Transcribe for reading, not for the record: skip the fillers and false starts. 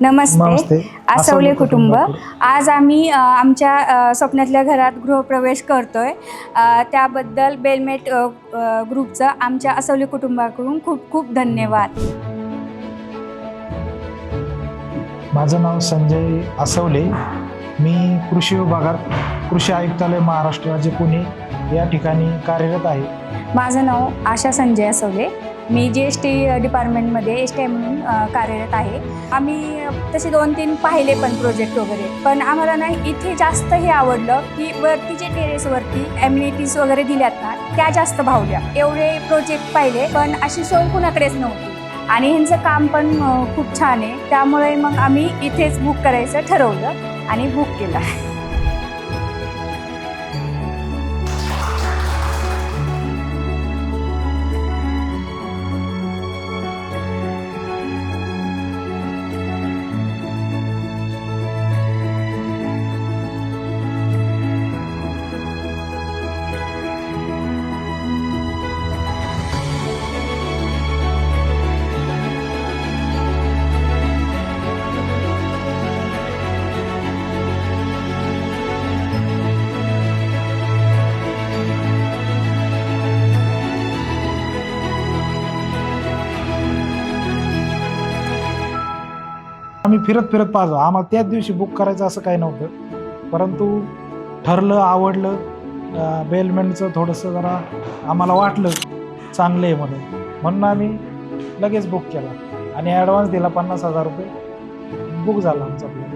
नमस्ते. आसवले कुटुंब. आज आम्ही आमच्या स्वप्नातल्या घरात गृहप्रवेश करतोय. त्याबद्दल बेलमेट ग्रुपचं आमच्या आसवले कुटुंबाकडून खूप खूप धन्यवाद. माझं नाव संजय आसवले. मी कृषी विभागात कृषी आयुक्तालय महाराष्ट्र राज्य पुणे या ठिकाणी कार्यरत आहे. माझं नाव आशा संजय आसवले. मी GST डिपार्टमेंटमध्ये STI म्हणून कार्यरत आहे. आम्ही तसे 2-3 पाहिले पण प्रोजेक्ट वगैरे, पण आम्हाला ना इथे जास्त हे आवडलं की वरती जे टेरेसवरती ॲम्युनिटीज वगैरे दिल्यात ना त्या जास्त भावल्या. एवढे प्रोजेक्ट पाहिले पण अशी सोय कुणाकडेच नव्हती आणि ह्यांचं काम पण खूप छान आहे. त्यामुळे मग आम्ही इथेच बुक करायचं ठरवलं आणि बुक केलं. आम्ही फिरत पाहतो. आम्हाला त्याच दिवशी बुक करायचं असं काही नव्हतं, परंतु ठरलं, आवडलं. बेलमेंटचं थोडंसं जरा आम्हाला वाटलं चांगलं आहे म्हणून आम्ही लगेच बुक केला आणि ॲडव्हान्स दिला 50,000 रुपये. बुक झाला आमचा प्लॅन.